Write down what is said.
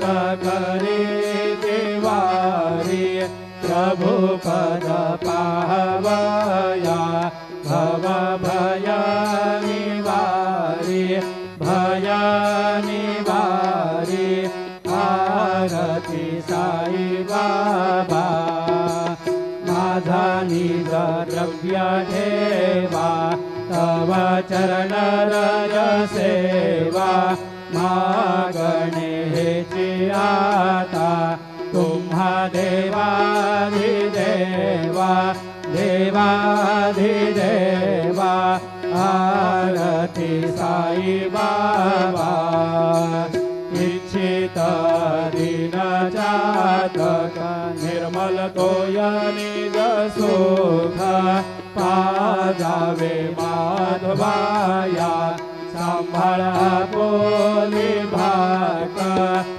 व्रत करे देवारी प्रभु पद पावया भव भय निवारी भय निवारी आरती साई बाबा माझा निज द्रव्य ठेवा तव चरण रज सेवा मागणे हेची आता तुम्हा देवाधिदेवा देवाधिदेवा आरती साई बाबा इच्छित दीन जातक निर्मल तोय निज सुख पाजावे माधवाया सांभाळा बोली